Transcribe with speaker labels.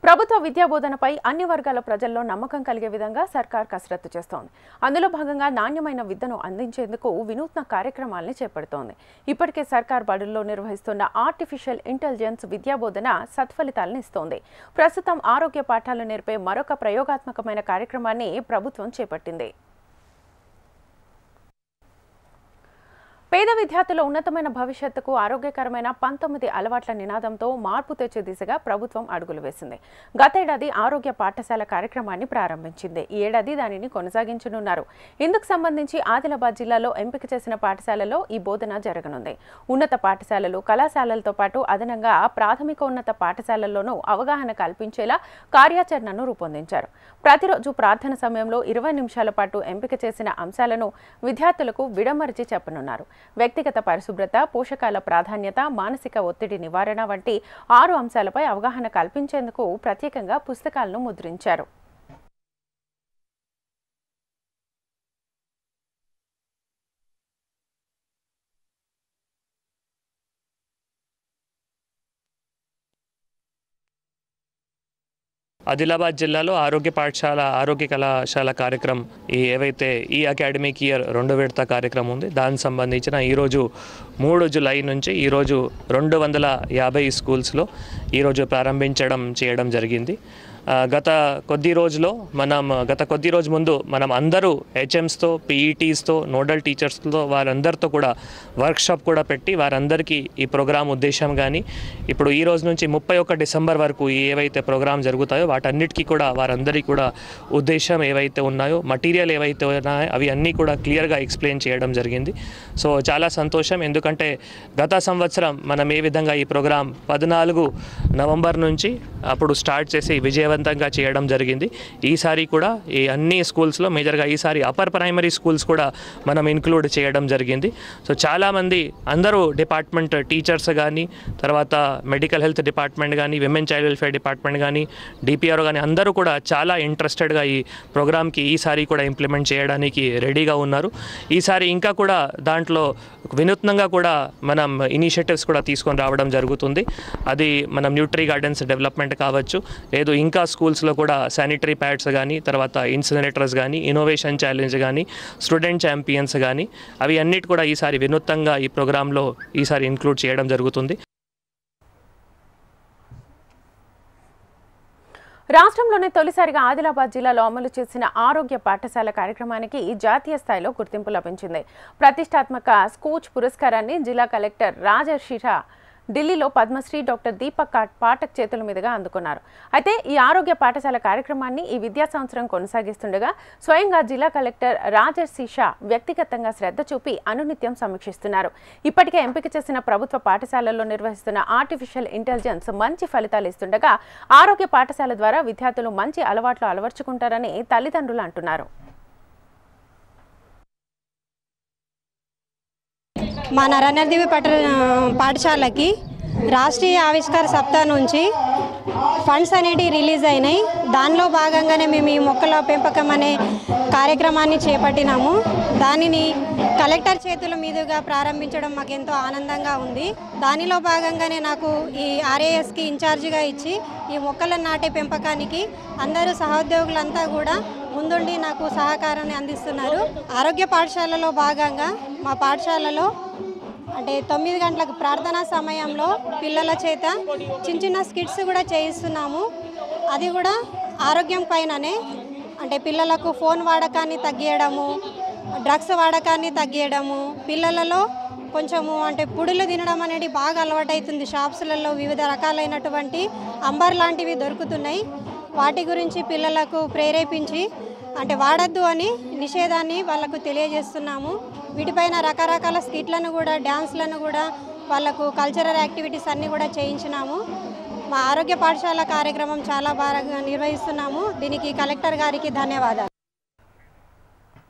Speaker 1: ప్రభుత్వ విద్యా బోధనపై అన్ని వర్గాల ప్రజల్లో నమ్మకం కలిగే విధంగా సర్కార్ కసరత్తు చేస్తోంది. అందులో భాగంగా నాణ్యమైన విద్యను అందించేందుకు వినూత్న కార్యక్రమాలను చేపడుతోంది. ఇప్పటికే సర్కార్ బడుల్లో నిర్వహిస్తున్న ఆర్టిఫిషియల్ ఇంటెలిజెన్స్ విద్యా బోధన సత్ఫలితాలను ఇస్తోంది. ప్రస్తుతం ఆరోగ్య పాఠాలు నేర్పే మరొక ప్రయోగాత్మకమైన కార్యక్రమాన్ని ప్రభుత్వం చేపట్టింది. పేద విద్యార్థుల ఉన్నతమైన భవిష్యత్తుకు ఆరోగ్యకరమైన 19 అలవాట్ల నినాదంతో మార్పు తెచ్చే దిశగా ప్రభుత్వం అడుగులు వేసింది. గతేడాది ఆరోగ్య పాఠశాల కార్యక్రమాన్ని ప్రారంభించింది. ఈ ఏడాది దానిని కొనసాగించనున్నారు. ఇందుకు సంబంధించి ఆదిలాబాద్ జిల్లాలో ఎంపిక చేసిన పాఠశాలలో ఈ బోధన జరగనుంది. ఉన్నత పాఠశాలలు, కళాశాలలతో పాటు అదనంగా ప్రాథమిక ఉన్నత పాఠశాలల్లోనూ అవగాహన కల్పించేలా కార్యాచరణను రూపొందించారు. ప్రతిరోజు ప్రార్థన సమయంలో 20 నిమిషాల పాటు ఎంపిక చేసిన అంశాలను విద్యార్థులకు విడమర్చి చెప్పనున్నారు. వ్యక్తిగత పరిశుభ్రత, పోషకాల ప్రాధాన్యత, మానసిక ఒత్తిడి నివారణ వంటి 6 అంశాలపై అవగాహన కల్పించేందుకు ప్రత్యేకంగా పుస్తకాలను ముద్రించారు.
Speaker 2: ఆదిలాబాద్ జిల్లాలో ఆరోగ్య కళాశాల కార్యక్రమం ఏవైతే ఈ అకాడమిక్ ఇయర్ 2 విడత కార్యక్రమం ఉంది, దానికి సంబంధించిన ఈరోజు 3 జూలై నుంచి ఈరోజు 250 స్కూల్స్లో ఈరోజు చేయడం జరిగింది. గత కొద్ది రోజు ముందు మనం అందరూ హెచ్ఎమ్స్తో, పీఈటీస్తో, నోడల్ టీచర్స్తో వారందరితో కూడా వర్క్షాప్ కూడా పెట్టి వారందరికీ ఈ ప్రోగ్రాం ఉద్దేశం కానీ ఇప్పుడు ఈ రోజు నుంచి 31 డిసెంబర్ వరకు ఏవైతే ప్రోగ్రాం జరుగుతాయో వాటన్నిటికీ కూడా వారందరికీ కూడా ఉద్దేశం ఏవైతే ఉన్నాయో, మటీరియల్ ఏవైతే ఉన్నాయో అవి అన్నీ కూడా క్లియర్గా ఎక్స్ప్లెయిన్ చేయడం జరిగింది. సో చాలా సంతోషం, ఎందుకంటే గత సంవత్సరం మనం ఏ విధంగా ఈ ప్రోగ్రాం 14 నవంబర్ నుంచి అప్పుడు స్టార్ట్ చేసి విజయవంతంగా చేయడం జరిగింది. ఈసారి కూడా ఈ అన్ని స్కూల్స్లో మేజర్గా ఈసారి అప్పర్ ప్రైమరీ స్కూల్స్ కూడా మనం ఇంక్లూడ్ చేయడం జరిగింది. సో చాలామంది అందరూ డిపార్ట్మెంట్ టీచర్స్ కానీ, తర్వాత మెడికల్ హెల్త్ డిపార్ట్మెంట్ కానీ, విమెన్ చైల్డ్ వెల్ఫేర్ డిపార్ట్మెంట్ కానీ, డిపిఆర్ కానీ అందరూ కూడా చాలా ఇంట్రెస్టెడ్గా ఈ ప్రోగ్రామ్కి ఈసారి కూడా ఇంప్లిమెంట్ చేయడానికి రెడీగా ఉన్నారు. ఈసారి ఇంకా కూడా దాంట్లో వినూత్నంగా కూడా మనం ఇనిషియేటివ్స్ కూడా తీసుకొని రావడం జరుగుతుంది. అది మనం న్యూట్రీ గార్డెన్స్ డెవలప్మెంట్ కావచ్చు, లేదు ఇంకా స్కూల్స్లో కూడా శానిటరీ ప్యాడ్స్ కానీ, తర్వాత ఇన్సినరేటర్స్ కానీ, ఇన్నోవేషన్ ఛాలెంజ్ కానీ, స్టూడెంట్ ఛాంపియన్స్ కానీ అవి అన్నిటి కూడా ఈసారి వినూత్నంగా ఈ ప్రోగ్రాంలో ఈసారి ఇంక్లూడ్ చేయడం జరుగుతుంది.
Speaker 1: రాష్ట్రంలోనే తొలిసారిగా ఆదిలాబాద్ జిల్లాలో అమలు చేసిన ఆరోగ్య పాఠశాల కార్యక్రమానికి జాతీయ స్థాయిలో గుర్తింపు లభించింది. ప్రతిష్టాత్మక స్కూచ్ పురస్కారాన్ని జిల్లా కలెక్టర్ రాజర్షిషా ఢిల్లీలో పద్మశ్రీ డాక్టర్ దీపక్ పాఠక్ చేతుల మీదుగా అందుకున్నారు. అయితే ఈ ఆరోగ్య పాఠశాల కార్యక్రమాన్ని ఈ విద్యా సంవత్సరం కొనసాగిస్తుండగా స్వయంగా జిల్లా కలెక్టర్ రాజర్షిషా వ్యక్తిగతంగా శ్రద్ధ చూపి అనునిత్యం సమీక్షిస్తున్నారు. ఇప్పటికే ఎంపిక చేసిన ప్రభుత్వ పాఠశాలల్లో నిర్వహిస్తున్న ఆర్టిఫిషియల్ ఇంటెలిజెన్స్ మంచి ఫలితాలు ఇస్తుండగా ఆరోగ్య పాఠశాల ద్వారా విద్యార్థులు మంచి అలవాట్లు అలవర్చుకుంటారని తల్లిదండ్రులు అంటున్నారు.
Speaker 3: మా నరేంద్రదేవి పాఠశాలకి రాష్ట్రీయ ఆవిష్కార సప్తాహ నుంచి ఫండ్స్ అనేటివి రిలీజ్ అయినాయి. దానిలో భాగంగానే మేము ఈ మొక్కల పెంపకం అనే కార్యక్రమాన్ని చేపట్టినాము. దానిని కలెక్టర్ చేతుల మీదుగా ప్రారంభించడం మాకు ఎంతో ఆనందంగా ఉంది. దానిలో భాగంగానే నాకు ఈ ఆర్ఏఎస్కి ఇన్ఛార్జిగా ఇచ్చి ఈ మొక్కలను నాటే పెంపకానికి అందరూ సహోద్యోగులంతా కూడా ముందుండి నాకు సహకారాన్ని అందిస్తున్నారు. ఆరోగ్య పాఠశాలలో భాగంగా మా పాఠశాలలో 9 గంటలకు ప్రార్థనా సమయంలో పిల్లల చేత చిన్న స్కిట్స్ కూడా చేయిస్తున్నాము. అది కూడా ఆరోగ్యం పైననే, పిల్లలకు ఫోన్ వాడకాన్ని తగ్గియడము, డ్రగ్స్ వాడకాన్ని తగ్గియడము, పిల్లలలో కొంచెము పుడులు తినడం అనేది బాగా అలవాటవుతుంది. షాప్స్లలో వివిధ రకాలైనటువంటి అంబర్ లాంటివి దొరుకుతున్నాయి. వాటి గురించి పిల్లలకు ప్రేరేపించి వాడద్దు అని నిషేధాన్ని వాళ్ళకు తెలియజేస్తున్నాము. వీటిపైన రకరకాల స్కిట్లను కూడా, డ్యాన్స్లను కూడా, వాళ్ళకు కల్చరల్ యాక్టివిటీస్ అన్నీ కూడా చేయించినాము. మా ఆరోగ్య పాఠశాల కార్యక్రమం చాలా బాగా నిర్వహిస్తున్నాము. దీనికి కలెక్టర్ గారికి ధన్యవాదాలు.